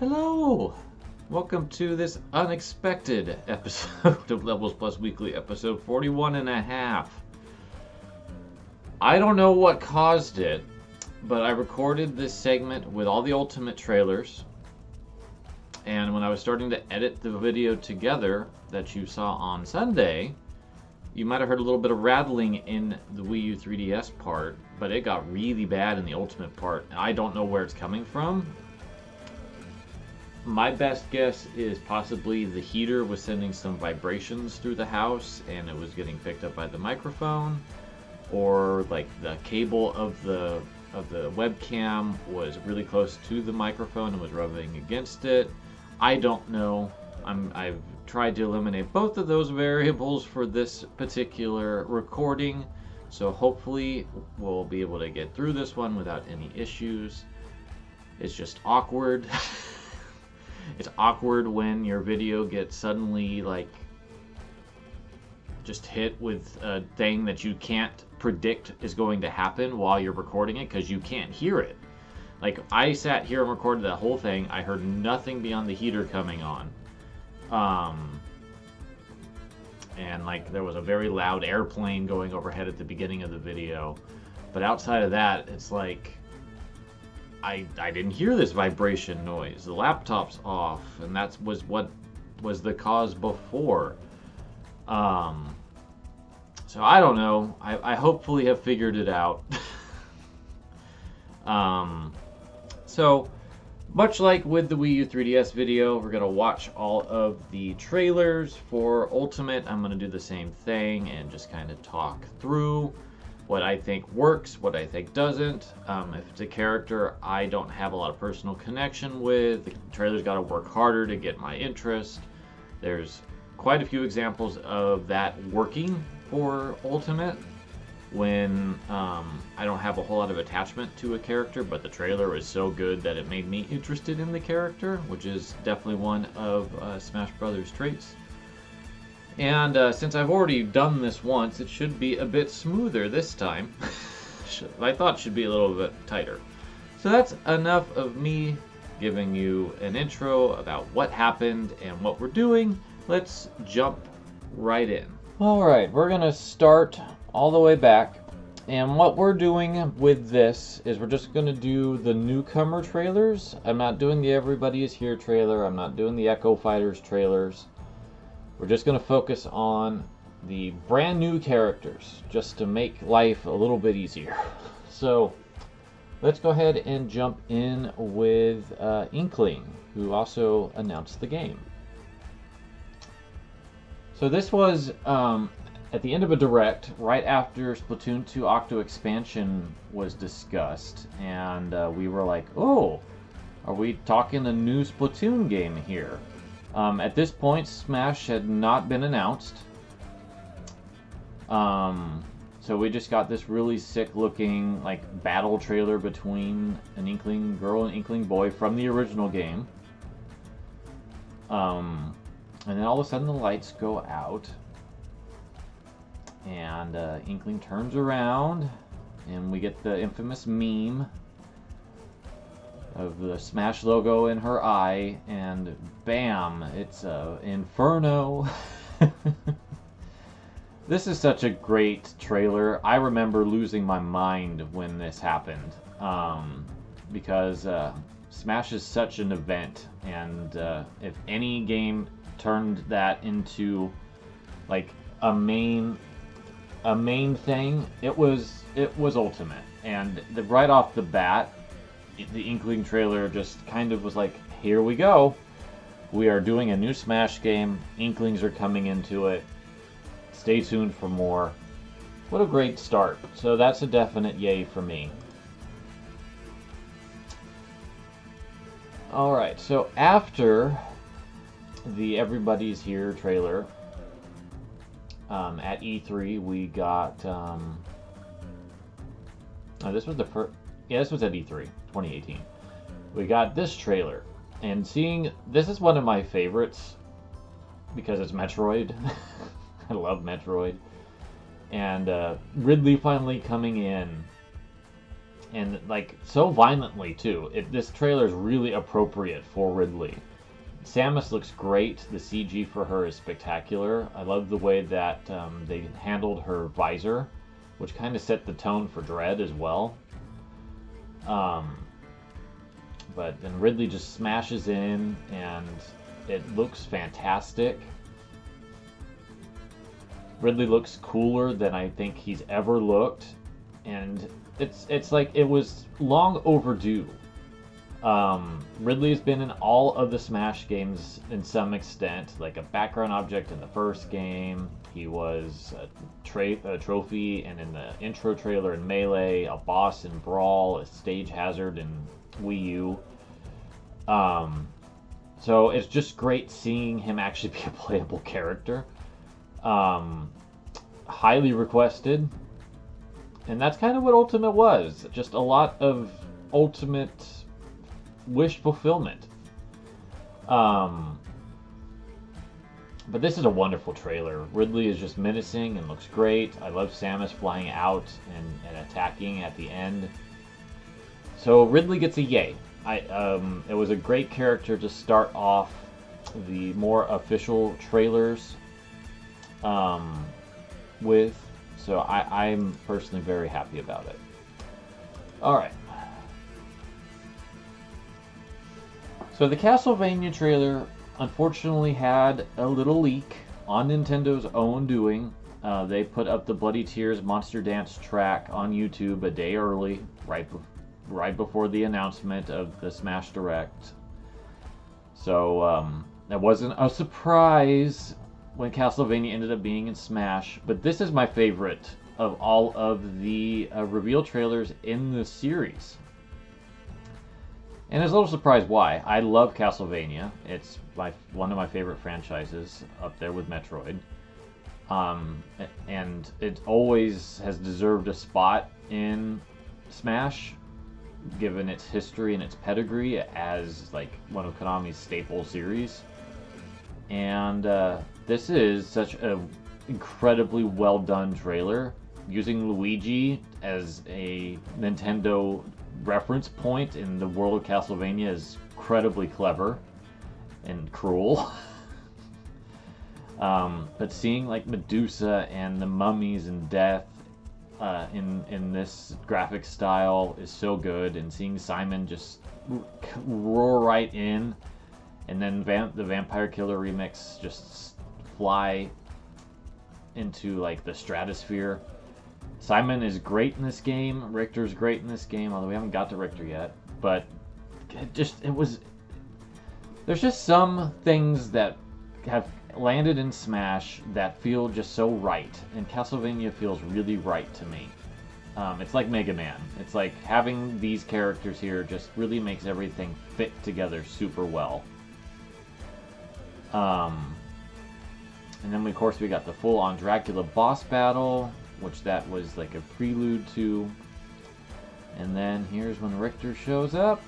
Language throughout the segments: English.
Hello! Welcome to this unexpected episode of LVLS Weekly, episode 41 and a half. I don't know what caused it, but I recorded this segment with all the Ultimate trailers, and when I was starting to edit the video together that you saw on Sunday, you might have heard a little bit of rattling in the Wii U 3DS part, but it got really bad in the Ultimate part, and I don't know where it's coming from. My best guess is possibly the heater was sending some vibrations through the house and it was getting picked up by the microphone, or like the cable of the webcam was really close to the microphone and was rubbing against it. I don't know. I've tried to eliminate both of those variables for this particular recording, so hopefully we'll be able to get through this one without any issues. It's just awkward. It's awkward when your video gets suddenly just hit with a thing that you can't predict is going to happen while you're recording it because you can't hear it. Like, I sat here and recorded that whole thing. I heard nothing beyond the heater coming on. And there was a very loud airplane going overhead at the beginning of the video. But outside of that, it's like I didn't hear this vibration noise. The laptop's off, and that was what was the cause before. So I don't know. I hopefully have figured it out. So much like with the Wii U 3DS video, we're gonna watch all of the trailers for Ultimate. I'm gonna do the same thing and just kind of talk through what I think works, what I think doesn't. If it's a character I don't have a lot of personal connection with, the trailer's got to work harder to get my interest. There's quite a few examples of that working for Ultimate when I don't have a whole lot of attachment to a character, but the trailer was so good that it made me interested in the character, which is definitely one of Smash Brothers' traits. And since I've already done this once, it should be a bit smoother this time. I thought it should be a little bit tighter. So that's enough of me giving you an intro about what happened and what we're doing. Let's jump right in. Alright, we're going to start all the way back. And what we're doing with this is we're just going to do the newcomer trailers. I'm not doing the Everybody Is Here trailer. I'm not doing the Echo Fighters trailers. We're just going to focus on the brand new characters, just to make life a little bit easier. So let's go ahead and jump in with Inkling, who also announced the game. So this was at the end of a direct, right after Splatoon 2 Octo Expansion was discussed, and we were like, oh, are we talking a new Splatoon game here? At this point, Smash had not been announced. So we just got this really sick-looking battle trailer between an Inkling girl and Inkling boy from the original game. And then all of a sudden the lights go out, and Inkling turns around, and we get the infamous meme of the Smash logo in her eye, and bam, it's Inferno. This is such a great trailer. I remember losing my mind when this happened, because Smash is such an event, and if any game turned that into a main thing, it was Ultimate. And right off the bat, the Inkling trailer just kind of was like, here we go. We are doing a new Smash game. Inklings are coming into it. Stay tuned for more. What a great start. So that's a definite yay for me. Alright, so after the Everybody's Here trailer, at E3 we got... this was the first... Yeah, this was at E3 2018. We got this trailer, and this is one of my favorites because it's Metroid. I love Metroid. And Ridley finally coming in and like so violently too. This trailer is really appropriate for Ridley. Samus looks great. The CG for her is spectacular. I love the way that they handled her visor, which kind of set the tone for Dread as well. But then Ridley just smashes in, and it looks fantastic. Ridley looks cooler than I think he's ever looked, and it's like it was long overdue. Ridley has been in all of the Smash games in some extent, like a background object in the first game. He was a trophy, and in the intro trailer in Melee, a boss in Brawl, a stage hazard in Wii U. So it's just great seeing him actually be a playable character. Highly requested. And that's kind of what Ultimate was. Just a lot of Ultimate wish fulfillment. But this is a wonderful trailer. Ridley is just menacing and looks great. I love Samus flying out and attacking at the end. So Ridley gets a yay. It was a great character to start off the more official trailers with. So I'm personally very happy about it. Alright. So the Castlevania trailer unfortunately had a little leak on Nintendo's own doing. They put up the Bloody Tears Monster Dance track on YouTube a day early, right before the announcement of the Smash Direct. So that wasn't a surprise when Castlevania ended up being in Smash, but this is my favorite of all of the reveal trailers in the series. And it's a little surprised why. I love Castlevania. It's one of my favorite franchises, up there with Metroid. And it always has deserved a spot in Smash, given its history and its pedigree as like one of Konami's staple series. And this is such an incredibly well done trailer, using Luigi as a Nintendo reference point in the world of Castlevania is incredibly clever and cruel. But seeing like Medusa and the mummies and death in this graphic style is so good, and seeing Simon just roar right in, and then the Vampire Killer remix just fly into like the stratosphere. Simon is great in this game. Richter's great in this game, although we haven't got to Richter yet. But there's just some things that have landed in Smash that feel just so right, and Castlevania feels really right to me. It's like Mega Man. It's like having these characters here just really makes everything fit together super well. And then of course we got the full-on Dracula boss battle, which that was like a prelude to. And then here's when Richter shows up.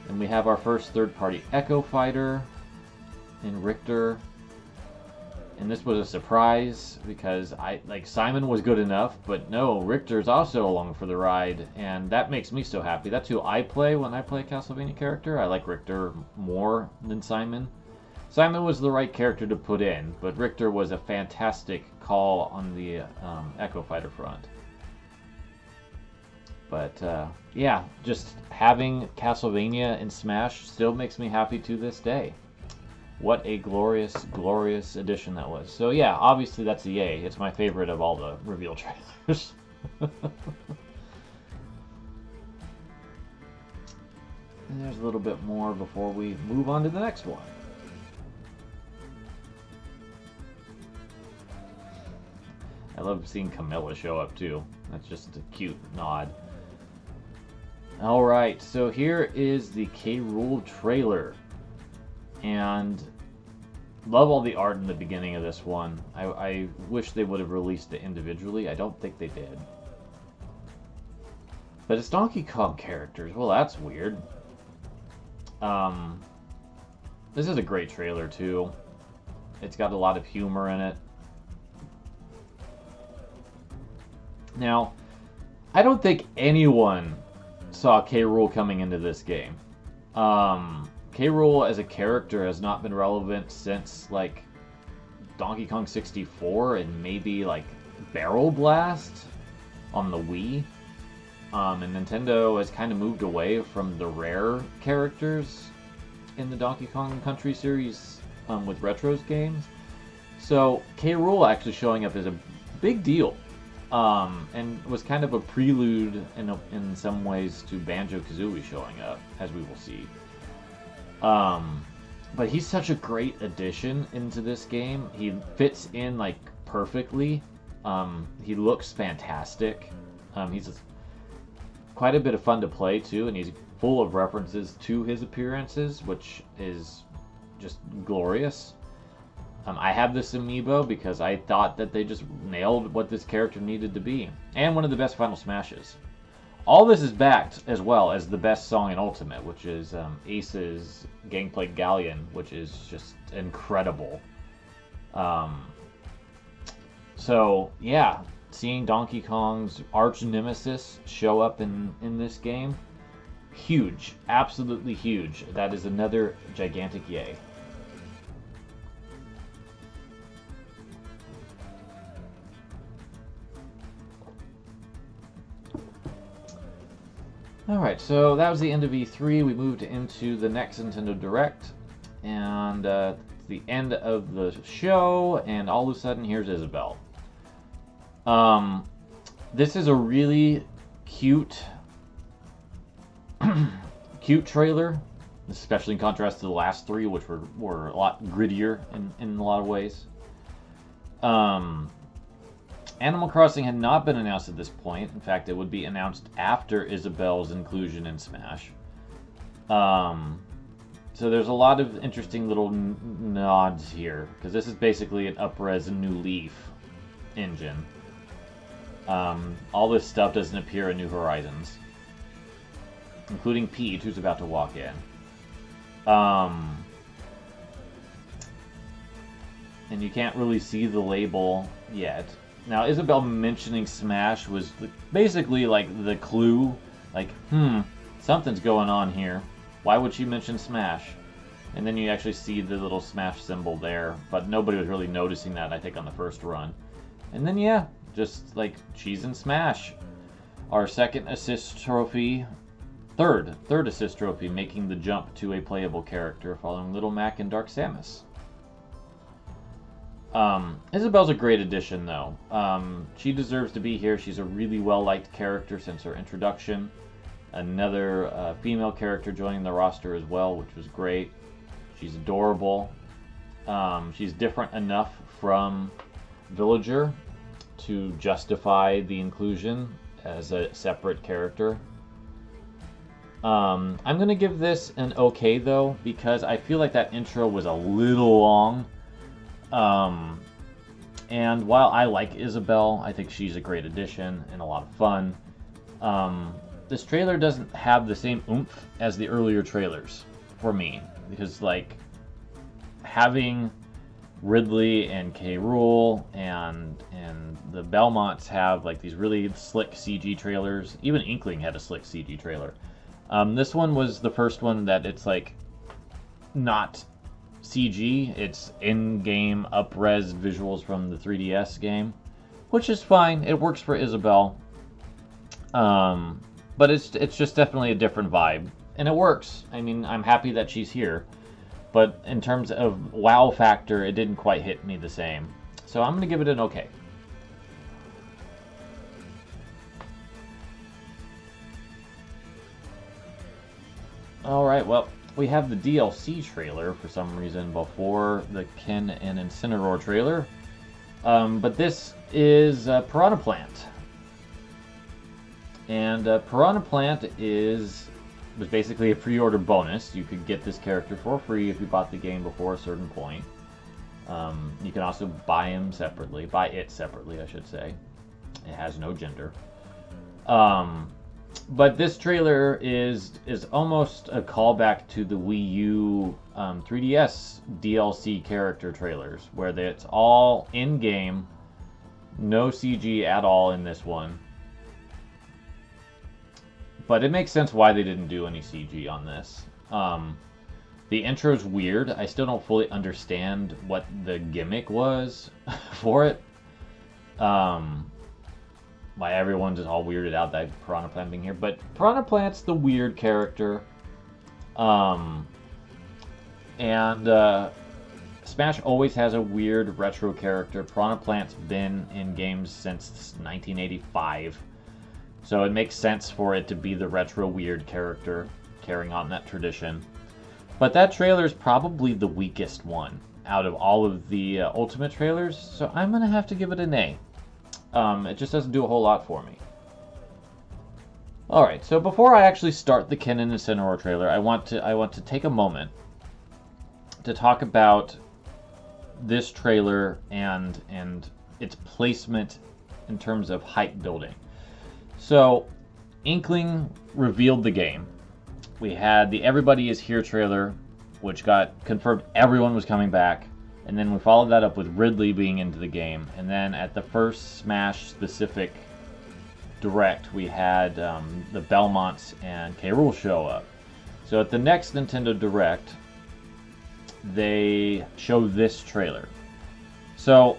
And we have our first third-party Echo Fighter in Richter. And this was a surprise because Simon was good enough, but no, Richter's also along for the ride, and that makes me so happy. That's who I play when I play a Castlevania character. I like Richter more than Simon. Simon was the right character to put in, but Richter was a fantastic call on the Echo Fighter front. But yeah, just having Castlevania in Smash still makes me happy to this day. What a glorious, glorious addition that was. So yeah, obviously that's a yay. It's my favorite of all the reveal trailers. And there's a little bit more before we move on to the next one. I love seeing Camilla show up too. That's just a cute nod. Alright, so here is the K. Rool trailer. And love all the art in the beginning of this one. I wish they would have released it individually. I don't think they did. But it's Donkey Kong characters. Well, that's weird. This is a great trailer too. It's got a lot of humor in it. Now, I don't think anyone saw K. Rool coming into this game. K. Rool as a character has not been relevant since like Donkey Kong 64 and maybe like Barrel Blast on the Wii. And Nintendo has kind of moved away from the rare characters in the Donkey Kong Country series with Retros games. So K. Rool actually showing up is a big deal. And was kind of a prelude in some ways to Banjo-Kazooie showing up, as we will see. But he's such a great addition into this game. He fits in like perfectly. He looks fantastic. He's quite a bit of fun to play too, and he's full of references to his appearances, which is just glorious. I have this amiibo because I thought that they just nailed what this character needed to be. And one of the best Final Smashes. All this is backed as well as the best song in Ultimate, which is Ace's Gangplank Galleon, which is just incredible. So, yeah, seeing Donkey Kong's arch nemesis show up in this game, huge. Absolutely huge. That is another gigantic yay. Alright, so that was the end of E3. We moved into the next Nintendo Direct, and the end of the show, and all of a sudden, here's Isabelle. This is a really cute trailer, especially in contrast to the last three, which were a lot grittier in a lot of ways. Animal Crossing had not been announced at this point. In fact, it would be announced after Isabelle's inclusion in Smash. So there's a lot of interesting little nods here, because this is basically an up-res New Leaf engine. All this stuff doesn't appear in New Horizons, including Pete, who's about to walk in. And you can't really see the label yet. Now, Isabelle mentioning Smash was basically like the clue, like, something's going on here. Why would she mention Smash? And then you actually see the little Smash symbol there, but nobody was really noticing that, I think, on the first run. And then, yeah, just like, she's in Smash. Our second assist trophy, third assist trophy, making the jump to a playable character following Little Mac and Dark Samus. Isabelle's a great addition, though. She deserves to be here. She's a really well-liked character since her introduction. Another female character joining the roster as well, which was great. She's adorable. She's different enough from Villager to justify the inclusion as a separate character. I'm going to give this an okay, though, because I feel like that intro was a little long. And while I like Isabelle, I think she's a great addition and a lot of fun. This trailer doesn't have the same oomph as the earlier trailers for me, because like having Ridley and K. Rool and the Belmonts have like these really slick CG trailers. Even Inkling had a slick CG trailer. This one was the first one that it's like not CG, it's in-game up-res visuals from the 3DS game, which is fine. It works for Isabelle, but it's just definitely a different vibe, and it works. I mean, I'm happy that she's here, but in terms of wow factor, it didn't quite hit me the same. So I'm gonna give it an okay. All right, well, we have the DLC trailer for some reason before the Ken and Incineroar trailer. But this is Piranha Plant. And Piranha Plant was basically a pre-order bonus. You could get this character for free if you bought the game before a certain point. You can also buy it separately, I should say. It has no gender. But this trailer is almost a callback to the Wii U 3DS DLC character trailers, where it's all in-game, no CG at all in this one. But it makes sense why they didn't do any CG on this. The intro's weird. I still don't fully understand what the gimmick was for it. Why everyone's just all weirded out that Piranha Plant being here. But Piranha Plant's the weird character. Smash always has a weird retro character. Piranha Plant's been in games since 1985. So it makes sense for it to be the retro weird character, carrying on that tradition. But that trailer is probably the weakest one out of all of the Ultimate trailers, so I'm going to have to give it an A. It just doesn't do a whole lot for me. Alright, so before I actually start the Ken and Incineroar trailer, I want to take a moment to talk about this trailer and its placement in terms of hype building. So, Inkling revealed the game. We had the Everybody Is Here trailer, which got confirmed everyone was coming back. And then we followed that up with Ridley being into the game. And then at the first Smash-specific Direct, we had the Belmonts and K. Rool show up. So at the next Nintendo Direct, they showed this trailer. So,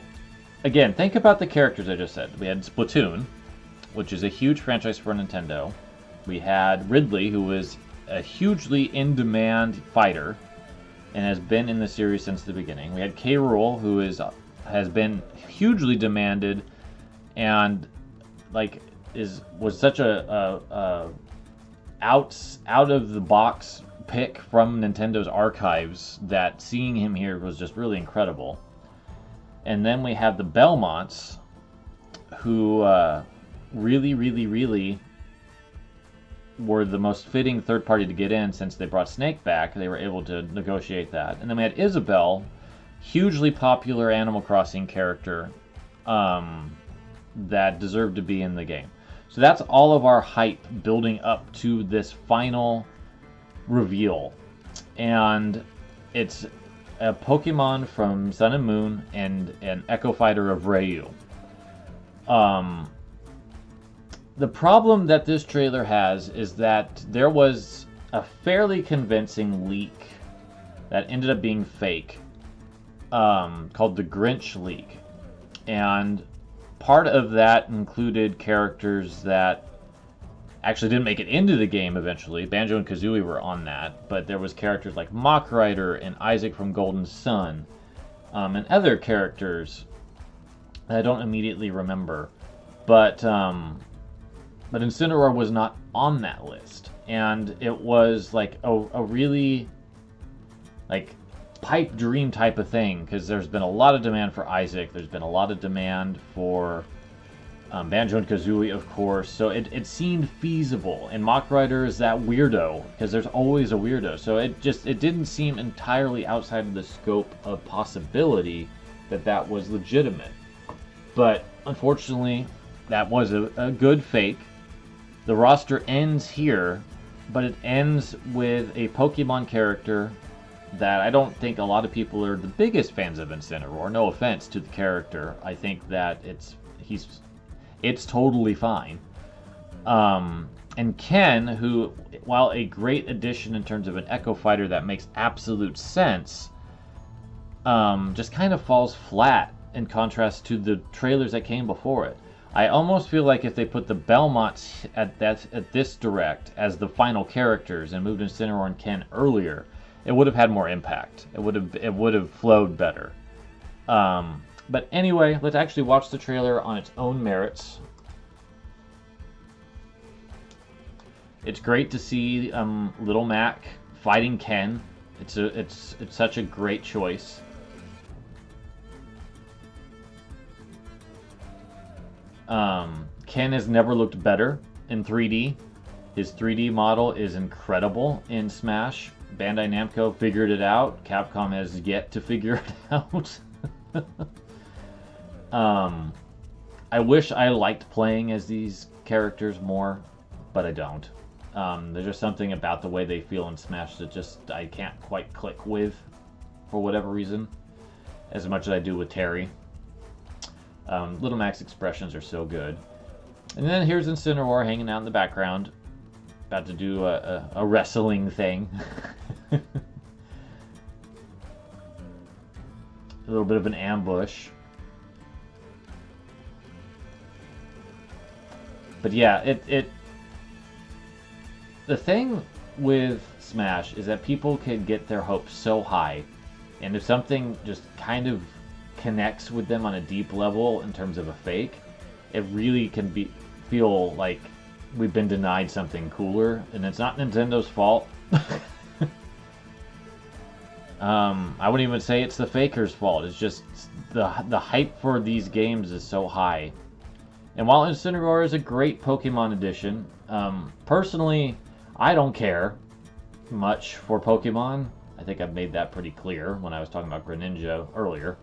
again, think about the characters I just said. We had Splatoon, which is a huge franchise for Nintendo. We had Ridley, who is a hugely in-demand fighter and has been in the series since the beginning. We had K. Rool, who has been hugely demanded and was such a out of the box pick from Nintendo's archives that seeing him here was just really incredible. And then we have the Belmonts, who really were the most fitting third party to get in since they brought Snake back. They were able to negotiate that. And then we had Isabelle, hugely popular Animal Crossing character that deserved to be in the game. So that's all of our hype building up to this final reveal. And it's a Pokemon from Sun and Moon and an Echo Fighter of Ryu. The problem that this trailer has is that there was a fairly convincing leak that ended up being fake, called the Grinch leak. And part of that included characters that actually didn't make it into the game eventually. Banjo and Kazooie were on that, but there was characters like Mach Rider and Isaac from Golden Sun, and other characters that I don't immediately remember. But Incineroar was not on that list, and it was like a really pipe dream type of thing, because there's been a lot of demand for Isaac, there's been a lot of demand for Banjo and Kazooie, of course, so it seemed feasible, and Mach Rider is that weirdo, because there's always a weirdo, so it didn't seem entirely outside of the scope of possibility that was legitimate. But unfortunately, that was a good fake. The roster ends here, but it ends with a Pokemon character that I don't think a lot of people are the biggest fans of Incineroar. No offense to the character. I think that it's totally fine. And Ken, who, while a great addition in terms of an Echo Fighter that makes absolute sense, just kind of falls flat in contrast to the trailers that came before it. I almost feel like if they put the Belmonts at this Direct as the final characters and moved Incineroar and Ken earlier, it would have had more impact. It would have flowed better. But anyway, let's actually watch the trailer on its own merits. It's great to see Little Mac fighting Ken. It's such a great choice. Ken has never looked better in 3D. His 3D model is incredible in Smash. Bandai Namco figured it out. Capcom has yet to figure it out. I wish I liked playing as these characters more, but I don't. There's just something about the way they feel in Smash that I can't quite click with, for whatever reason, as much as I do with Terry. Little Mac's expressions are so good. And then here's Incineroar hanging out in the background. about to do a wrestling thing. A little bit of an ambush. But yeah, the thing with Smash is that people can get their hopes so high, and if something just kind of connects with them on a deep level in terms of a fake, it really can feel like we've been denied something cooler, and it's not Nintendo's fault. I wouldn't even say it's the faker's fault. It's just the hype for these games is so high. And while Incineroar is a great Pokemon addition, personally, I don't care much for Pokemon. I think I've made that pretty clear when I was talking about Greninja earlier.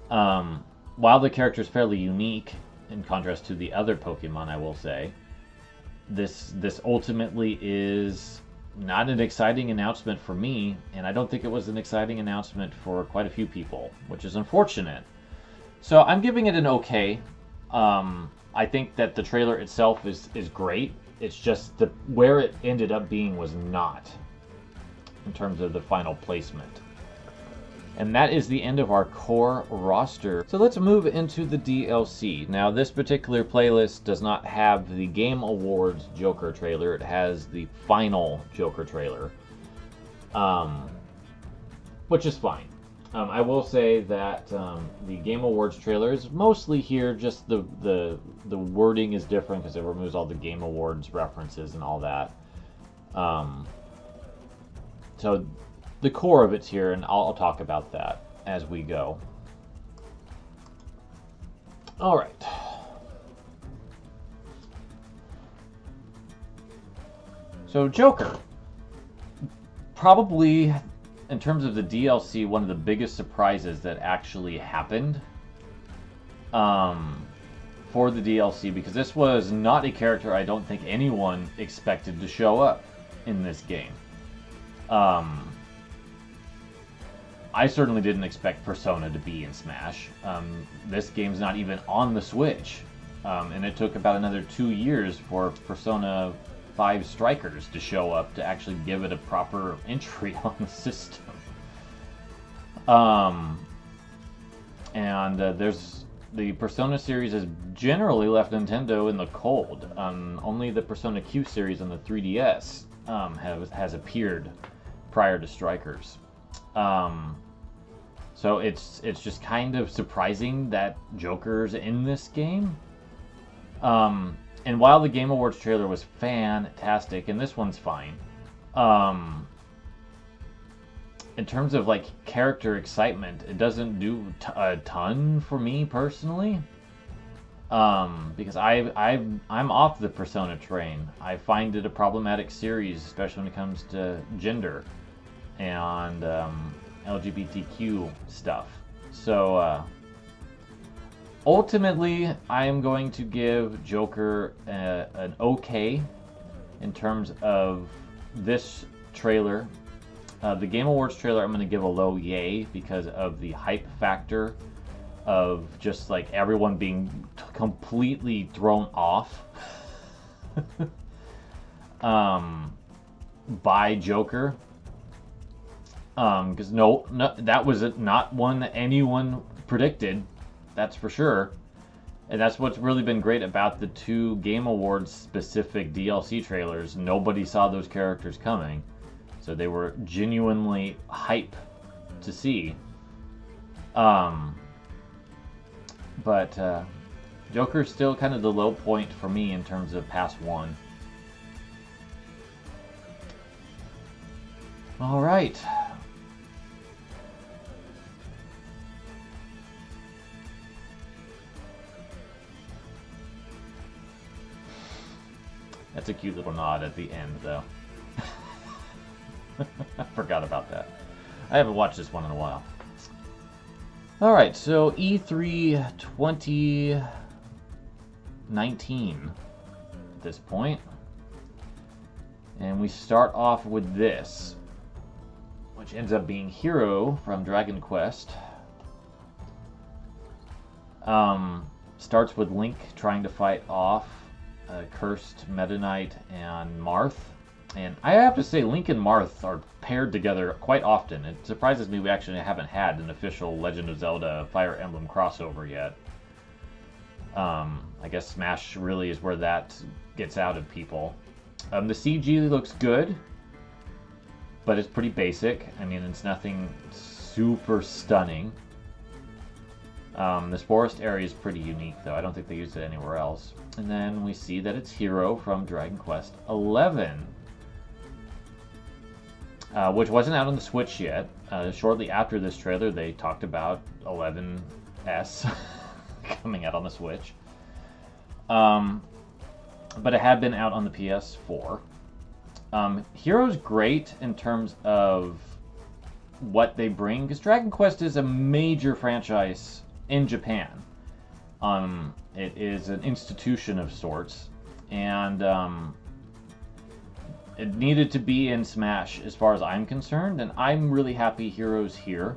While the character is fairly unique in contrast to the other Pokemon, I will say, this ultimately is not an exciting announcement for me, and I don't think it was an exciting announcement for quite a few people, which is unfortunate. So I'm giving it an okay. I think that the trailer itself is great. It's just where it ended up being was not, in terms of the final placement. And that is the end of our core roster. So let's move into the DLC. Now, this particular playlist does not have the Game Awards Joker trailer. It has the final Joker trailer, which is fine. I will say that the Game Awards trailer is mostly here, just the wording is different because it removes all the Game Awards references and all that. So the core of it's here, and I'll talk about that as we go. All right. So Joker, probably, in terms of the DLC, one of the biggest surprises that actually happened for the DLC, because this was not a character I don't think anyone expected to show up in this game. I certainly didn't expect Persona to be in Smash. This game's not even on the Switch, and it took about another 2 years for Persona 5 Strikers to show up to actually give it a proper entry on the system. There's the Persona series has generally left Nintendo in the cold. Only the Persona Q series on the 3DS has appeared prior to Strikers. So it's just kind of surprising that Joker's in this game. And while the Game Awards trailer was fantastic, and this one's fine, in terms of like character excitement, it doesn't do a ton for me personally. Because I'm off the Persona train. I find it a problematic series, especially when it comes to gender and LGBTQ stuff. So ultimately, I am going to give Joker an okay in terms of this trailer. The Game Awards trailer, I'm going to give a low yay because of the hype factor of just like everyone being completely thrown off by Joker. Because no, that was not one that anyone predicted. That's for sure. And that's what's really been great about the 2 Game Awards specific DLC trailers. Nobody saw those characters coming. So they were genuinely hype to see. But Joker's still kind of the low point for me in terms of past 1. All right. That's a cute little nod at the end, though. I forgot about that. I haven't watched this one in a while. Alright, so E3 2019 at this point. And we start off with this, which ends up being Hero from Dragon Quest. Starts with Link trying to fight off Cursed Meta Knight and Marth. And I have to say, Link and Marth are paired together quite often. It surprises me we actually haven't had an official Legend of Zelda Fire Emblem crossover yet. I guess Smash really is where that gets out of people. The CG looks good, but it's pretty basic. I mean, it's nothing super stunning. This forest area is pretty unique, though. I don't think they used it anywhere else. And then we see that it's Hero from Dragon Quest XI, which wasn't out on the Switch yet. Shortly after this trailer, they talked about 11S coming out on the Switch. But it had been out on the PS4. Hero's great in terms of what they bring, because Dragon Quest is a major franchise in Japan. It is an institution of sorts, and it needed to be in Smash as far as I'm concerned, and I'm really happy Hero's here.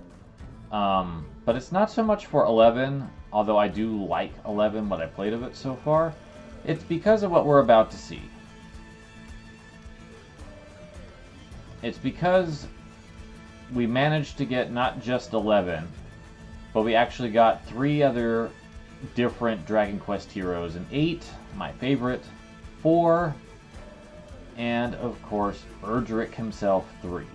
But it's not so much for 11, although I do like 11, what I played of it so far. It's because of what we're about to see. It's because we managed to get not just 11, but we actually got 3 other different Dragon Quest heroes. And 8, my favorite, 4, and of course, Erdrick himself, 3.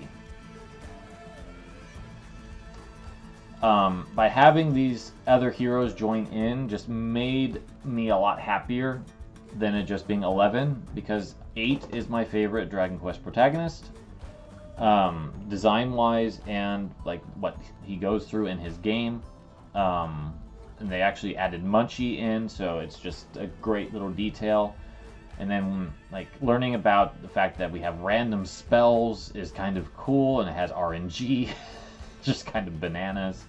By having these other heroes join in just made me a lot happier than it just being 11, because 8 is my favorite Dragon Quest protagonist. Design-wise and like what he goes through in his game. And they actually added Munchie in, so it's just a great little detail. And then like learning about the fact that we have random spells is kind of cool, and it has RNG, just kind of bananas.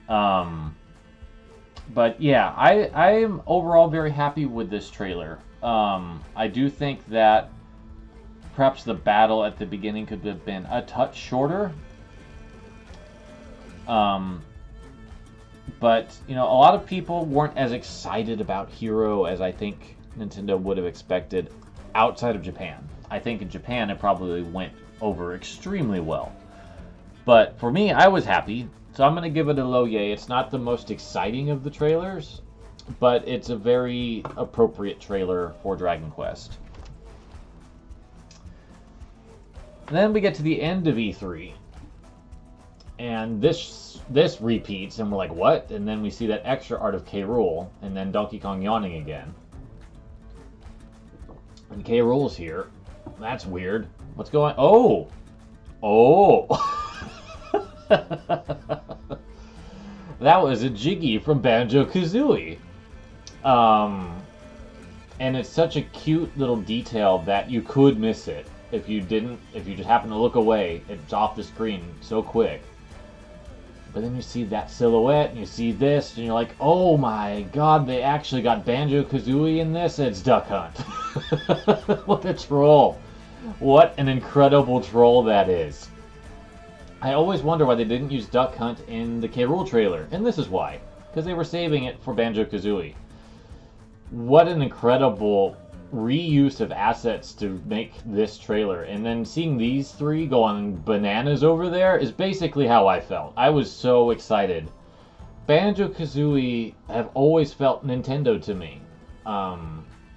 But yeah, I am overall very happy with this trailer. I do think that perhaps the battle at the beginning could have been a touch shorter. But, you know, a lot of people weren't as excited about Hero as I think Nintendo would have expected outside of Japan. I think in Japan it probably went over extremely well. But for me, I was happy, so I'm going to give it a low yay. It's not the most exciting of the trailers, but it's a very appropriate trailer for Dragon Quest. And then we get to the end of E3, and this repeats, and we're like, what? And then we see that extra art of K. Rool, and then Donkey Kong yawning again. And K. Rool's here. That's weird. What's going on? Oh! That was a Jiggy from Banjo-Kazooie. And it's such a cute little detail that you could miss it. If you just happen to look away, it's off the screen so quick. But then you see that silhouette, and you see this, and you're like, oh my god, they actually got Banjo-Kazooie in this? It's Duck Hunt. What a troll. What an incredible troll that is. I always wonder why they didn't use Duck Hunt in the K. Rool trailer, and this is why. Because they were saving it for Banjo-Kazooie. What an incredible reuse of assets to make this trailer, and then seeing these 3 go on bananas over there is basically how I felt. I was so excited. Banjo-Kazooie have always felt Nintendo to me.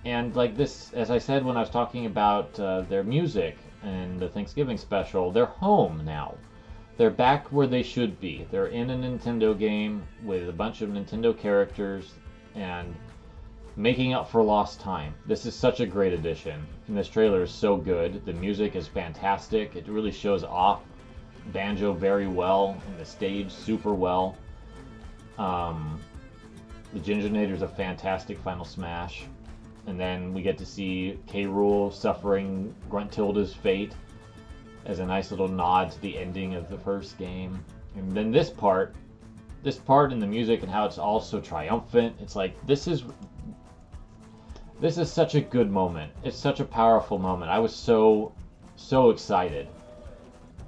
And like this, as I said when I was talking about their music and the Thanksgiving special, they're home now. They're back where they should be. They're in a Nintendo game with a bunch of Nintendo characters and making up for lost time. This is such a great addition, and this trailer is so good. The music is fantastic. It really shows off Banjo very well, and the stage super well. The Ginginator's a fantastic final smash. And then we get to see K. Rool suffering Gruntilda's fate as a nice little nod to the ending of the first game. And then this part in the music and how it's all so triumphant, it's like, this is such a good moment. It's such a powerful moment. I was so excited.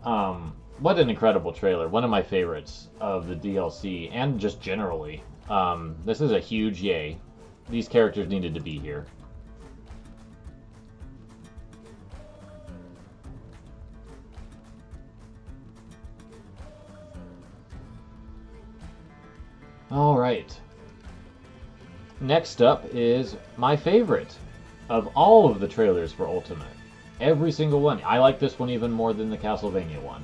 What an incredible trailer. One of my favorites of the DLC, and just generally. This is a huge yay. These characters needed to be here. right. Next up is my favorite of all of the trailers for Ultimate. Every single one. I like this one even more than the Castlevania one.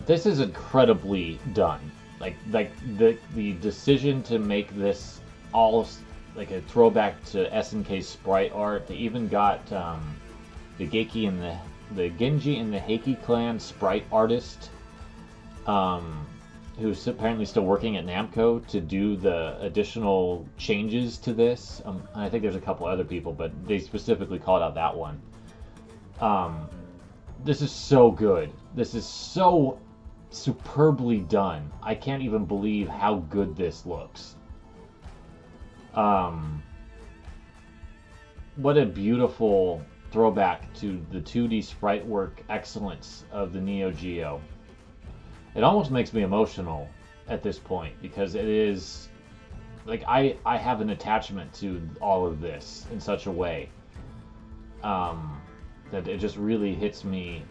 This is incredibly done. Like the decision to make this all like a throwback to SNK sprite art. They even got the Genji and the Heiki clan sprite artist, who's apparently still working at Namco to do the additional changes to this. I think there's a couple other people, but they specifically called out that one. This is so good. This is so superbly done. I can't even believe how good this looks. What a beautiful throwback to the 2D sprite work excellence of the Neo Geo. It almost makes me emotional at this point because it is like I have an attachment to all of this in such a way that it just really hits me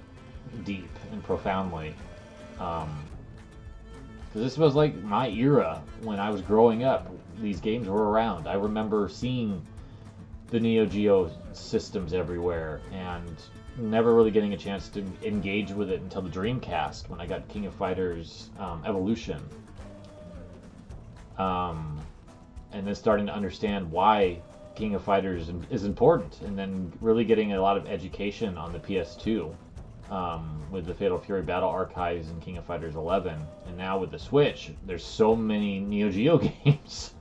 deep and profoundly. Because this was like my era when I was growing up. These games were around. I remember seeing the Neo Geo systems everywhere and never really getting a chance to engage with it until the Dreamcast when I got King of Fighters Evolution. And then starting to understand why King of Fighters is important, and then really getting a lot of education on the PS2 with the Fatal Fury Battle Archives and King of Fighters 11. And now with the Switch, there's so many Neo Geo games.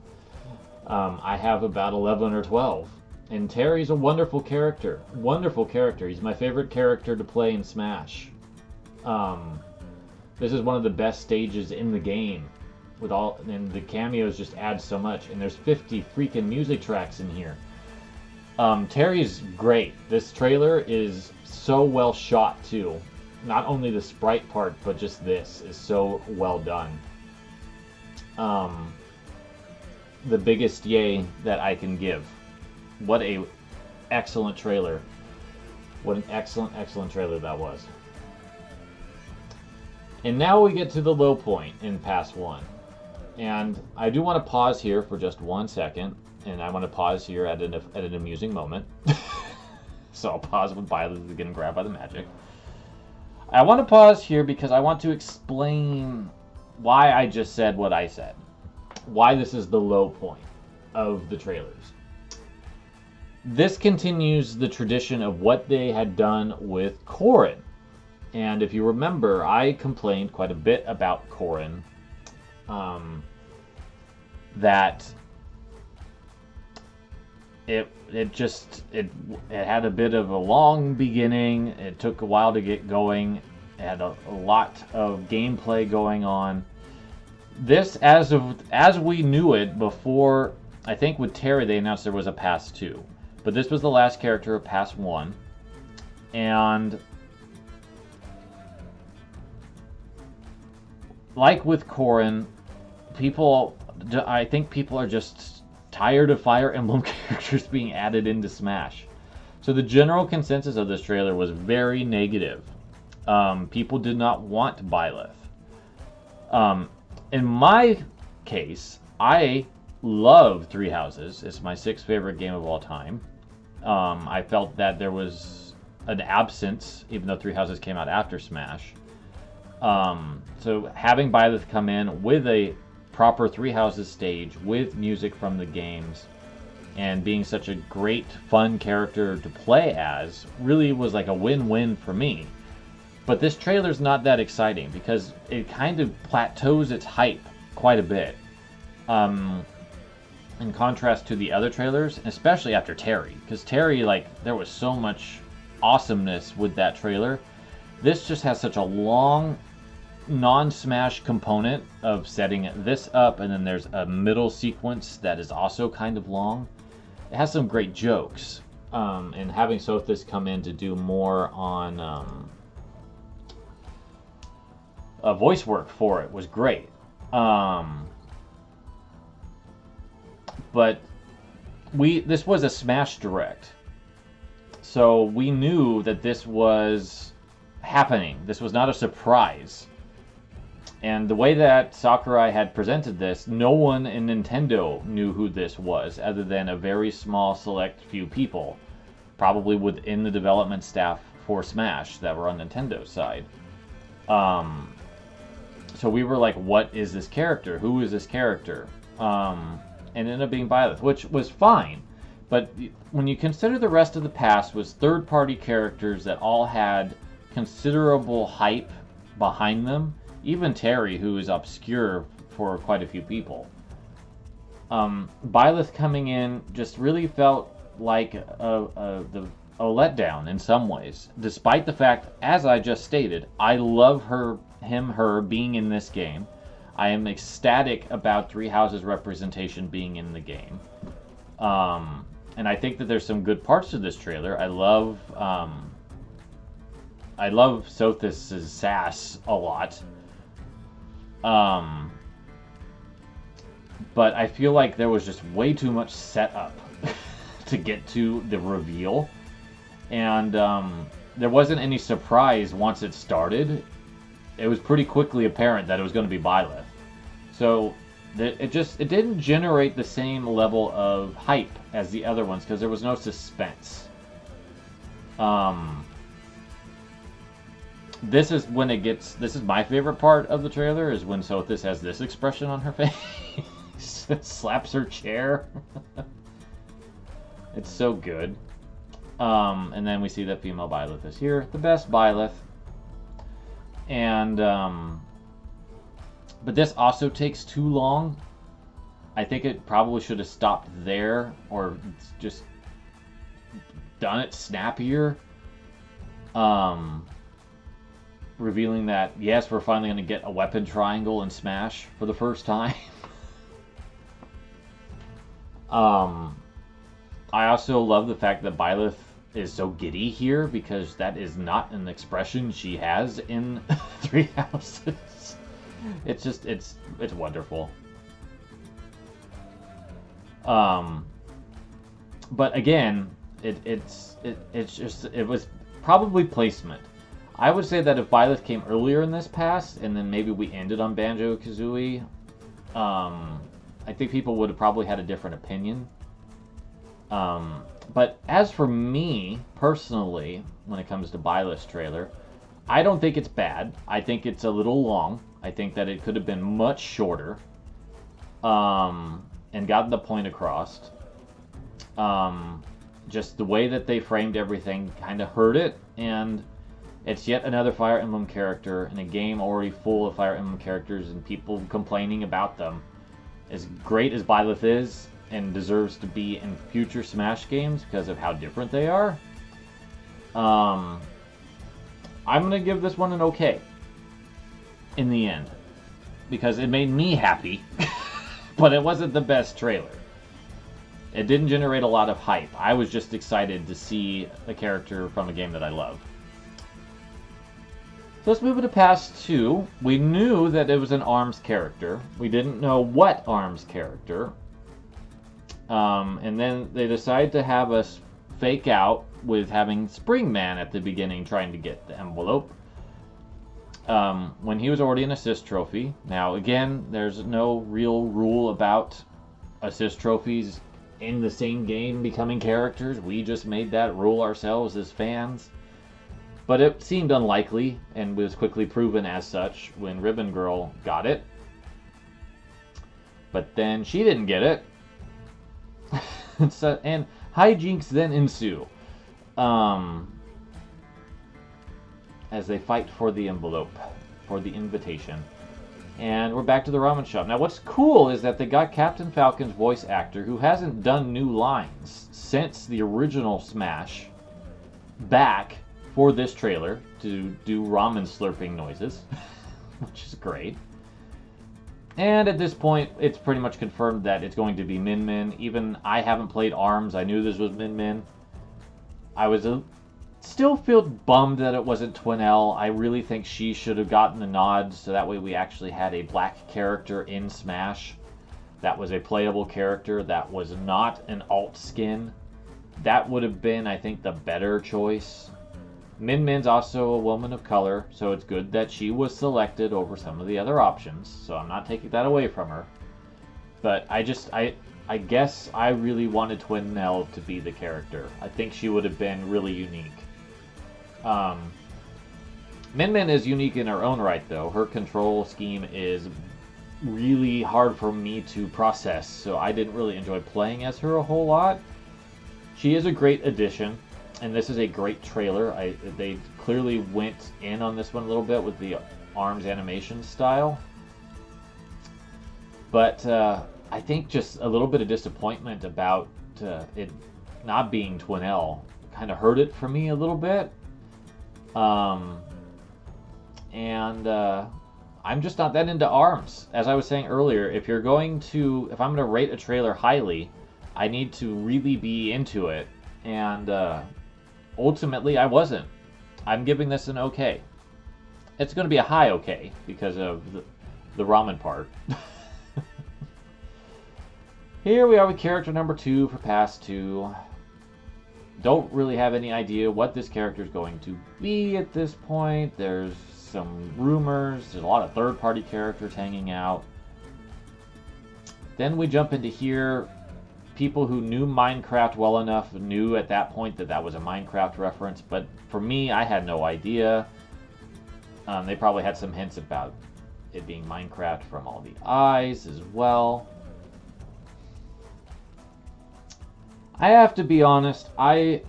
I have about 11 or 12. And Terry's a wonderful character. Wonderful character. He's my favorite character to play in Smash. This is one of the best stages in the game. And the cameos just add so much. And there's 50 freaking music tracks in here. Terry's great. This trailer is so well shot too. Not only the sprite part, but just this is so well done. The biggest yay that I can give. What a excellent trailer. What an excellent trailer that was. And now we get to the low point in Pass 1. And I do want to pause here for just 1 second. And I want to pause here at an amusing moment. So I'll pause when Violet is getting grabbed by the magic. I want to pause here because I want to explain why I just said what I said. Why this is the low point of the trailers. This continues the tradition of what they had done with Corrin. And if you remember, I complained quite a bit about Corrin. That it had a bit of a long beginning. It took a while to get going. It had a lot of gameplay going on. This, as we knew it before, I think with Terry they announced there was a Pass 2. But this was the last character of Pass 1. And like with Corrin, I think people are just tired of Fire Emblem characters being added into Smash. So the general consensus of this trailer was very negative. People did not want Byleth. In my case, I love Three Houses. It's my 6th favorite game of all time. I felt that there was an absence, even though Three Houses came out after Smash. So having Byleth come in with a proper Three Houses stage with music from the games and being such a great, fun character to play as really was like a win-win for me. But this trailer's not that exciting because it kind of plateaus its hype quite a bit. In contrast to the other trailers, especially after Terry. Because Terry, there was so much awesomeness with that trailer. This just has such a long non-Smash component of setting this up, and then there's a middle sequence that is also kind of long. It has some great jokes, and having Sothis come in to do more on voice work for it was great. But this was a Smash Direct, so we knew that this was happening. This was not a surprise. And the way that Sakurai had presented this, no one in Nintendo knew who this was, other than a very small select few people, probably within the development staff for Smash that were on Nintendo's side. So we were like, what is this character? Who is this character? And it ended up being Byleth, which was fine. But when you consider the rest of the past was third-party characters that all had considerable hype behind them, even Terry, who is obscure for quite a few people. Byleth coming in just really felt like a letdown in some ways, despite the fact, as I just stated, I love her being in this game. I am ecstatic about Three Houses representation being in the game. And I think that there's some good parts to this trailer. I love Sothis' sass a lot. But I feel like there was just way too much setup to get to the reveal. And there wasn't any surprise once it started. It was pretty quickly apparent that it was going to be Byleth. So it didn't generate the same level of hype as the other ones because there was no suspense. This is my favorite part of the trailer, is when Sothis has this expression on her face. Slaps her chair. It's so good. And then we see that female Byleth is here. The best Byleth. And, but this also takes too long. I think it probably should have stopped there, or just done it snappier. Revealing that, yes, we're finally going to get a weapon triangle in Smash for the first time. I also love the fact that Byleth is so giddy here, because that is not an expression she has in Three Houses. It's wonderful. But again, it was probably placement. I would say that if Byleth came earlier in this pass, and then maybe we ended on Banjo-Kazooie, I think people would have probably had a different opinion. But as for me, personally, when it comes to Byleth's trailer, I don't think it's bad. I think it's a little long. I think that it could have been much shorter, and gotten the point across. Just the way that they framed everything kind of hurt it, and it's yet another Fire Emblem character in a game already full of Fire Emblem characters and people complaining about them. As great as Byleth is, and deserves to be in future Smash games because of how different they are, I'm going to give this one an okay in the end, because it made me happy, but it wasn't the best trailer. It didn't generate a lot of hype. I was just excited to see a character from a game that I love. So let's move into Pass 2. We knew that it was an ARMS character. We didn't know what ARMS character. And then they decided to have us fake out with having Springman at the beginning trying to get the envelope. When he was already an assist trophy. Now, again, there's no real rule about assist trophies in the same game becoming characters. We just made that rule ourselves as fans. But it seemed unlikely, and was quickly proven as such when Ribbon Girl got it. But then she didn't get it. And hijinks then ensue. As they fight for the envelope, for the invitation. And we're back to the ramen shop. Now what's cool is that they got Captain Falcon's voice actor, who hasn't done new lines since the original Smash, back for this trailer to do ramen slurping noises, which is great. And at this point, it's pretty much confirmed that it's going to be Min Min. Even I haven't played ARMS. I knew this was Min Min. I was still feel bummed that it wasn't Twinelle. I really think she should have gotten the nod, so that way we actually had a black character in Smash. That was a playable character. That was not an alt skin. That would have been, I think, the better choice. Min Min's also a woman of color, so it's good that she was selected over some of the other options, so I'm not taking that away from her. But I guess I really wanted Twinell to be the character. I think she would have been really unique. Min Min is unique in her own right, though. Her control scheme is really hard for me to process, so I didn't really enjoy playing as her a whole lot. She is a great addition, and this is a great trailer. They clearly went in on this one a little bit with the arms animation style. But I think just a little bit of disappointment about it not being Twinell kind of hurt it for me a little bit. I'm just not that into ARMS. As I was saying earlier, if I'm going to rate a trailer highly, I need to really be into it. And ultimately, I wasn't. I'm giving this an okay. It's going to be a high okay because of the ramen part. Here we are with character number 2 for Pass 2. Don't really have any idea what this character is going to be at this point. There's some rumors. There's a lot of third-party characters hanging out. Then we jump into here. People who knew Minecraft well enough knew at that point that was a Minecraft reference, but for me, I had no idea. They probably had some hints about it being Minecraft from all the eyes as well. I have to be honest, I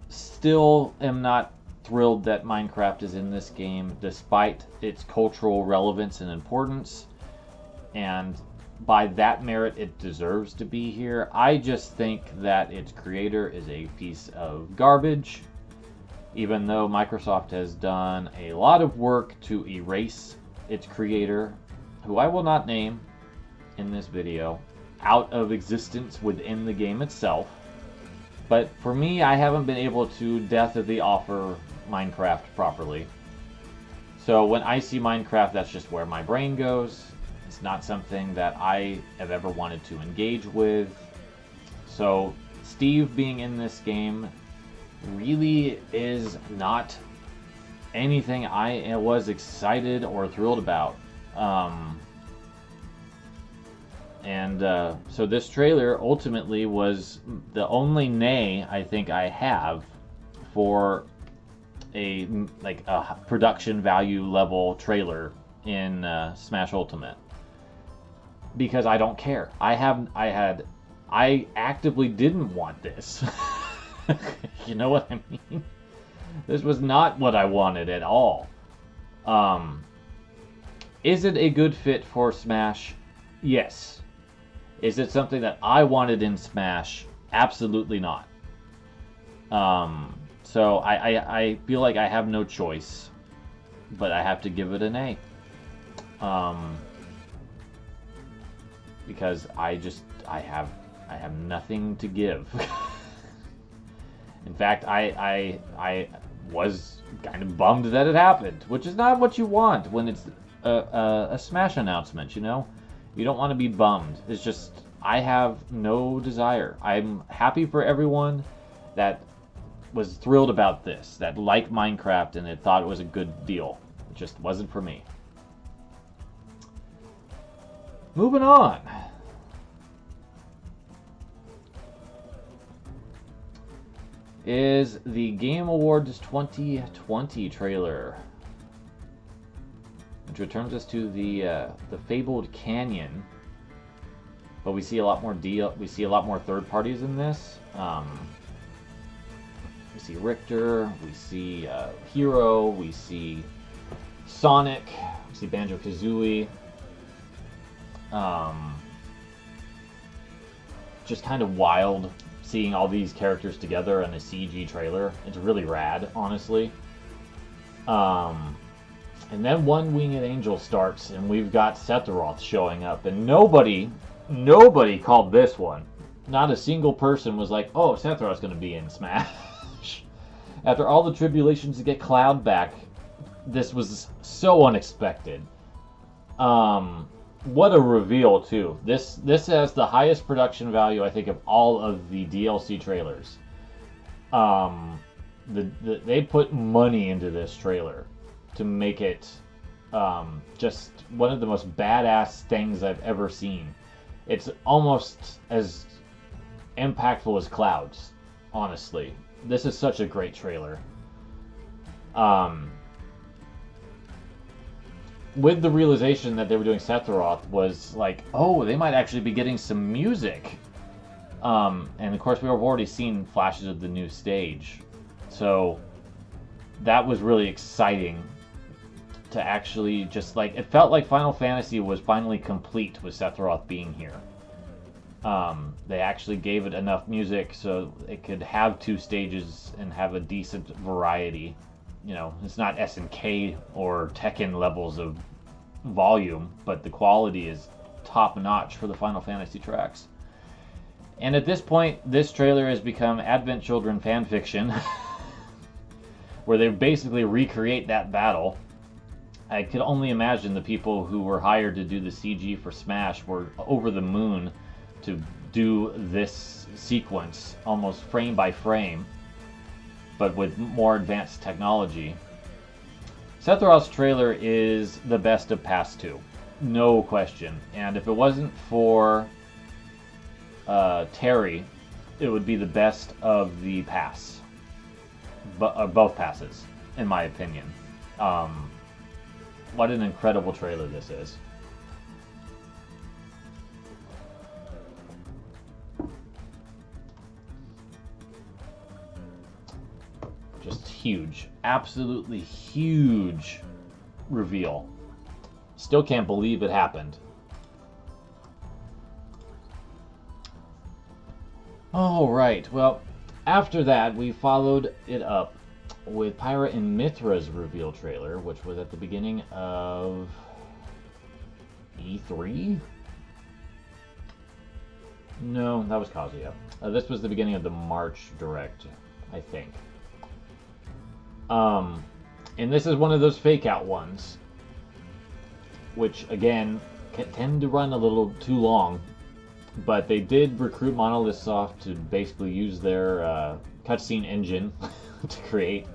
still am not thrilled that Minecraft is in this game, despite its cultural relevance and importance. And by that merit, it deserves to be here. I just think that its creator is a piece of garbage, even though Microsoft has done a lot of work to erase its creator, who I will not name in this video, out of existence within the game itself. But for me, I haven't been able to death of the offer Minecraft properly. So when I see Minecraft, that's just where my brain goes. It's not something that I have ever wanted to engage with. So Steve being in this game really is not anything I was excited or thrilled about. So this trailer ultimately was the only nay I think I have for a production value level trailer in Smash Ultimate, because I don't care. I actively didn't want this. You know what I mean? This was not what I wanted at all. Is it a good fit for Smash? Yes. Is it something that I wanted in Smash? Absolutely not. So I feel like I have no choice, but I have to give it an A. Because I have nothing to give. In fact, I was kind of bummed that it happened, which is not what you want when it's a Smash announcement, you know? You don't want to be bummed. It's just, I have no desire. I'm happy for everyone that was thrilled about this, that liked Minecraft and it thought it was a good deal. It just wasn't for me. Moving on. Is the Game Awards 2020 trailer, which returns us to the fabled Canyon, but we see a lot more we see a lot more third parties in this. We see Richter, we see Hero, we see Sonic, we see Banjo-Kazooie. Just kind of wild seeing all these characters together in a CG trailer. It's really rad, honestly. And then One Winged Angel starts, and we've got Sephiroth showing up, and nobody called this one. Not a single person was like, oh, Sephiroth's going to be in Smash. After all the tribulations to get Cloud back, this was so unexpected. What a reveal, too. This has the highest production value, I think, of all of the DLC trailers. they put money into this trailer to make it just one of the most badass things I've ever seen. It's almost as impactful as Clouds, honestly. This is such a great trailer. With the realization that they were doing Sephiroth was like, oh, they might actually be getting some music. And of course, we've already seen flashes of the new stage. So that was really exciting to actually just like, it felt like Final Fantasy was finally complete with Sephiroth being here. They actually gave it enough music so it could have 2 stages and have a decent variety. You know, it's not SNK or Tekken levels of volume, but the quality is top notch for the Final Fantasy tracks. And at this point, this trailer has become Advent Children fan fiction, where they basically recreate that battle. I could only imagine the people who were hired to do the CG for Smash were over the moon to do this sequence almost frame by frame, but with more advanced technology. Sephiroth's trailer is the best of past 2, no question. And if it wasn't for Terry, it would be the best of the pass, both passes, in my opinion. What an incredible trailer this is. Just huge, absolutely huge reveal. Still can't believe it happened. All right, well, after that, we followed it up with Pyra and Mythra's reveal trailer, which was at the beginning of E3? No, that was Kazuya. This was the beginning of the March Direct, I think. And this is one of those fake out ones, which again can tend to run a little too long, but they did recruit Monolith Soft to basically use their cutscene engine to create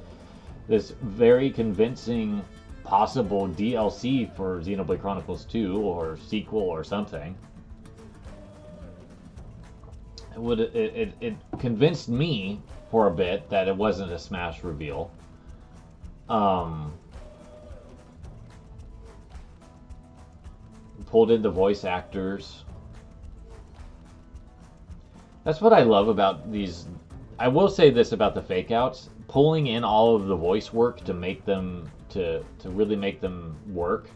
this very convincing possible DLC for Xenoblade Chronicles 2 or sequel or something. It convinced me for a bit that it wasn't a Smash reveal. Pulled in the voice actors. That's what I love about these. I will say this about the fake outs: pulling in all of the voice work to make them to really make them work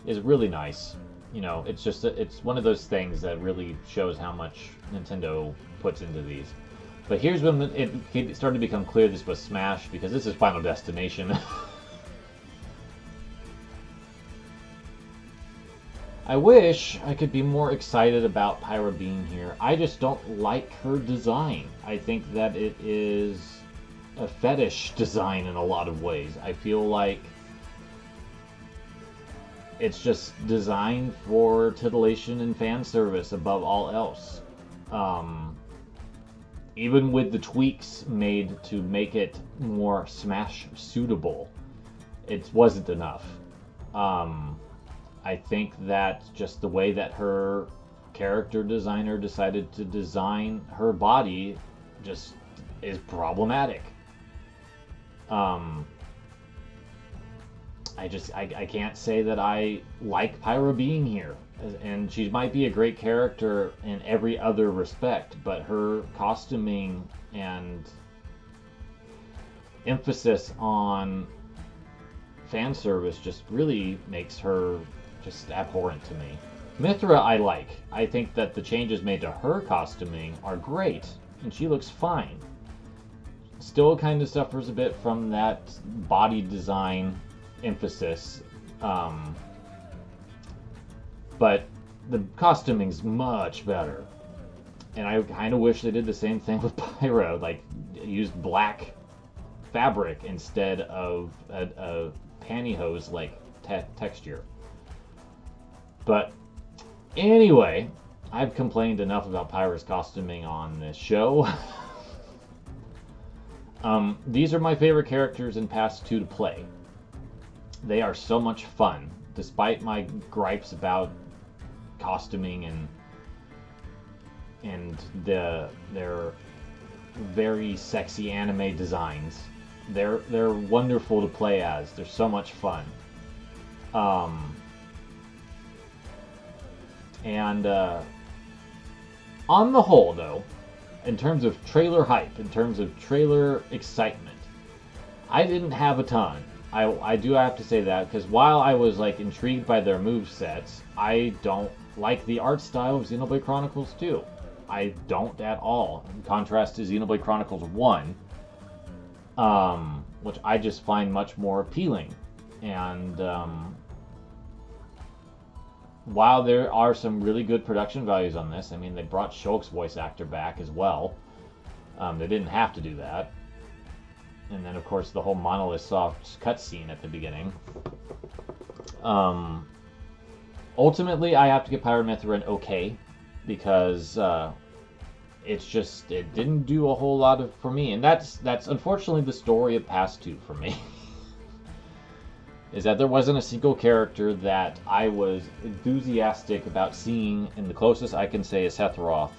is really nice. You know, it's just it's one of those things that really shows how much Nintendo puts into these. But here's when it started to become clear this was Smash, because this is Final Destination. I wish I could be more excited about Pyra being here. I just don't like her design. I think that it is a fetish design in a lot of ways. I feel like it's just designed for titillation and fan service above all else. Even with the tweaks made to make it more Smash suitable, it wasn't enough. I think that just the way that her character designer decided to design her body just is problematic. I can't say that I like Pyra being here, and she might be a great character in every other respect, but her costuming and emphasis on fan service just really makes her just abhorrent to me. Mythra I like. I think that the changes made to her costuming are great, and she looks fine. Still kind of suffers a bit from that body design emphasis, but the costuming's much better. And I kind of wish they did the same thing with Pyra, like used black fabric instead of a pantyhose-like texture. But anyway, I've complained enough about Pyra's costuming on this show. These are my favorite characters in Past 2 to play. They are so much fun, despite my gripes about costuming and their very sexy anime designs. They're wonderful to play as. They're so much fun. On the whole, though, in terms of trailer hype, in terms of trailer excitement, I didn't have a ton. I do have to say that, because while I was like intrigued by their movesets, I don't like the art style of Xenoblade Chronicles 2. I don't at all, in contrast to Xenoblade Chronicles 1, which I just find much more appealing. And while there are some really good production values on this, I mean, they brought Shulk's voice actor back as well. They didn't have to do that. And then, of course, the whole Monolith Soft cutscene at the beginning. Ultimately, I have to give Pyra Mythra an okay, because it didn't do a whole lot for me. And that's unfortunately the story of Past 2 for me. Is that there wasn't a single character that I was enthusiastic about seeing, and the closest I can say is Sephiroth.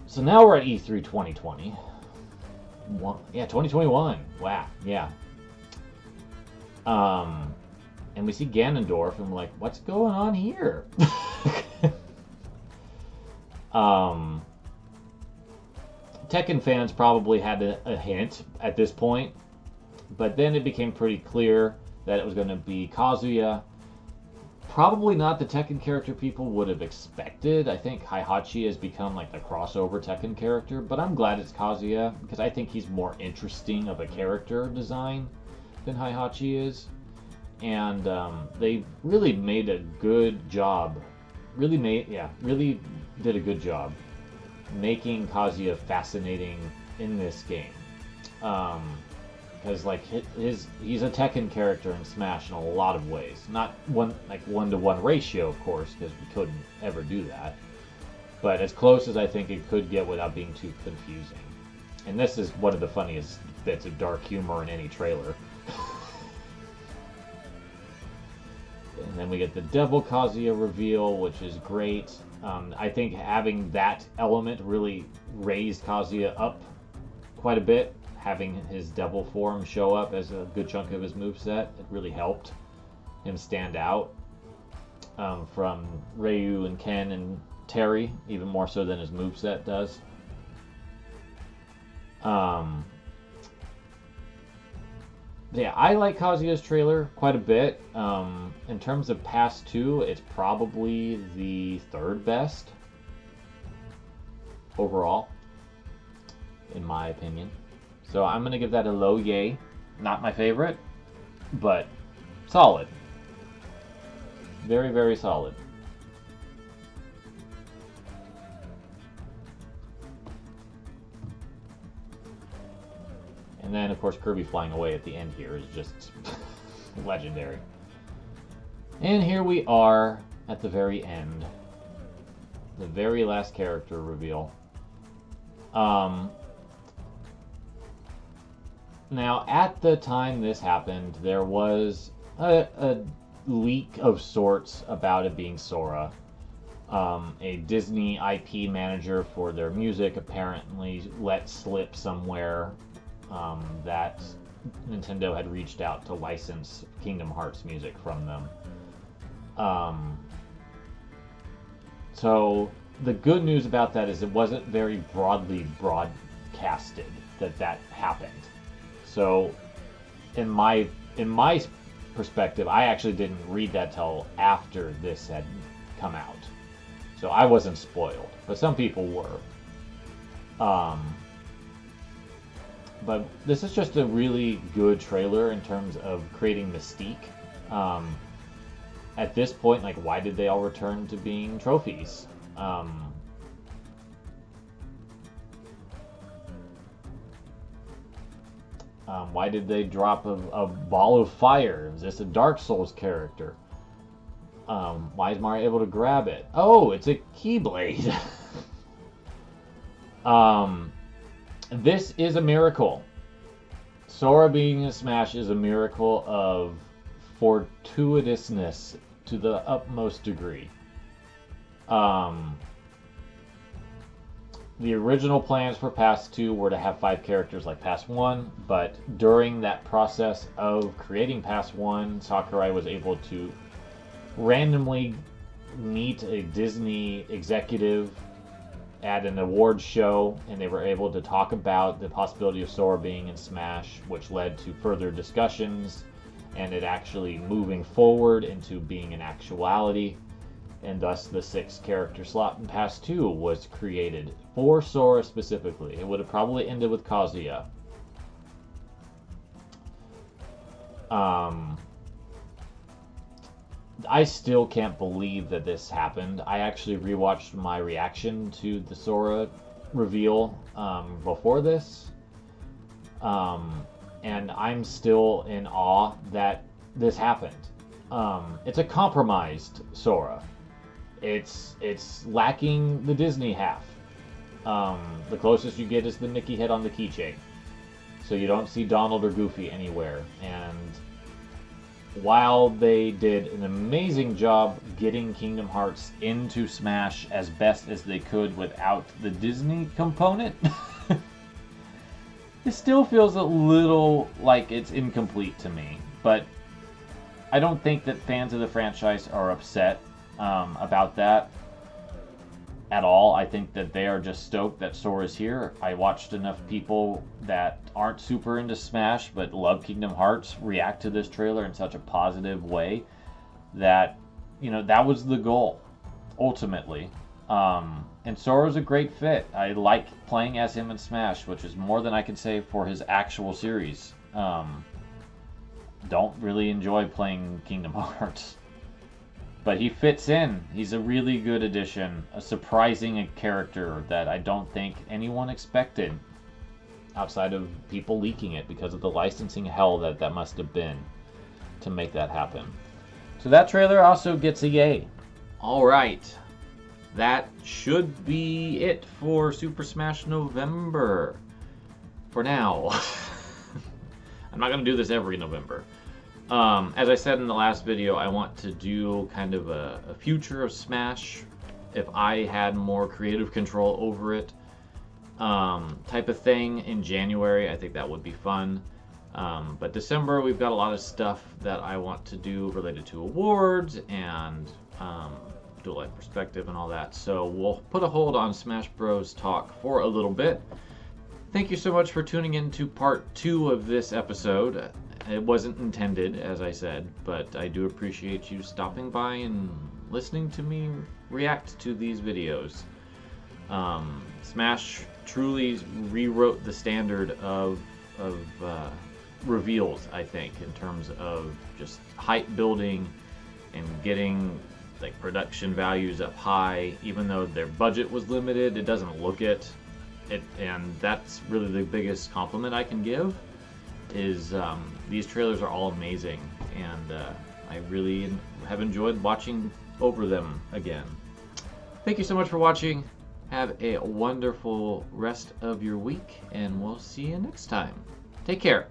So now we're at E3 2020. Yeah, 2021. Wow, yeah. And we see Ganondorf, and we're like, what's going on here? Tekken fans probably had a hint at this point, but then it became pretty clear that it was going to be Kazuya. Probably not the Tekken character people would have expected. I think Heihachi has become like the crossover Tekken character, but I'm glad it's Kazuya, because I think he's more interesting of a character design than Heihachi is. And they really made a good job. Really did a good job making Kazuya fascinating in this game. Because like he's a Tekken character in Smash in a lot of ways. Not one-to-one ratio, of course, because we couldn't ever do that. But as close as I think it could get without being too confusing. And this is one of the funniest bits of dark humor in any trailer. And then we get the Devil Kazuya reveal, which is great. I think having that element really raised Kazuya up quite a bit. Having his devil form show up as a good chunk of his moveset, it really helped him stand out from Ryu and Ken and Terry, even more so than his moveset does. Yeah, I like Kazuya's trailer quite a bit. In terms of Past 2, it's probably the third best overall, in my opinion. So I'm going to give that a low yay. Not my favorite, but solid. Very, very solid. And then, of course, Kirby flying away at the end here is just legendary. And here we are at the very end. The very last character reveal. Now, at the time this happened, there was a leak of sorts about it being Sora. A Disney IP manager for their music apparently let slip somewhere that Nintendo had reached out to license Kingdom Hearts music from them. So the good news about that is it wasn't very broadly broadcasted that happened. So in my perspective, I actually didn't read that till after this had come out. So I wasn't spoiled, but some people were. But this is just a really good trailer in terms of creating mystique. At this point, like, why did they all return to being trophies? Why did they drop a ball of fire? Is this a Dark Souls character? Why is Mario able to grab it? Oh, it's a Keyblade. This is a miracle. Sora being in Smash is a miracle of fortuitousness to the utmost degree. The original plans for Pass 2 were to have 5 characters like Pass 1, but during that process of creating Pass 1, Sakurai was able to randomly meet a Disney executive at an awards show, and they were able to talk about the possibility of Sora being in Smash, which led to further discussions and it actually moving forward into being an actuality. And thus the 6 character slot in Pass 2 was created for Sora specifically. It would have probably ended with Kazuya. I still can't believe that this happened. I actually rewatched my reaction to the Sora reveal before this. And I'm still in awe that this happened. It's a compromised Sora. It's lacking the Disney half. The closest you get is the Mickey head on the keychain. So you don't see Donald or Goofy anywhere. And while they did an amazing job getting Kingdom Hearts into Smash as best as they could without the Disney component, it still feels a little like it's incomplete to me. But I don't think that fans of the franchise are upset about that at all. I think that they are just stoked that Sora's here. I watched enough people that aren't super into Smash but love Kingdom Hearts react to this trailer in such a positive way that, you know, that was the goal ultimately. And Sora's a great fit. I like playing as him in Smash, which is more than I can say for his actual series. Don't really enjoy playing Kingdom Hearts. But he fits in. He's a really good addition, a surprising character that I don't think anyone expected outside of people leaking it because of the licensing hell that must have been to make that happen. So that trailer also gets a yay. All right. That should be it for Super Smash November. For now. I'm not going to do this every November. As I said in the last video, I want to do kind of a future of Smash, if I had more creative control over it, type of thing in January. I think that would be fun. But December, we've got a lot of stuff that I want to do related to awards and dual life perspective and all that. So we'll put a hold on Smash Bros. Talk for a little bit. Thank you so much for tuning in to part 2 of this episode. It wasn't intended, as I said, but I do appreciate you stopping by and listening to me react to these videos. Smash truly rewrote the standard of reveals, I think, in terms of just hype building and getting like production values up high. Even though their budget was limited, it doesn't look it, and that's really the biggest compliment I can give. Is these trailers are all amazing, and I really have enjoyed watching over them again. Thank you so much for watching. Have a wonderful rest of your week, and we'll see you next time. Take care.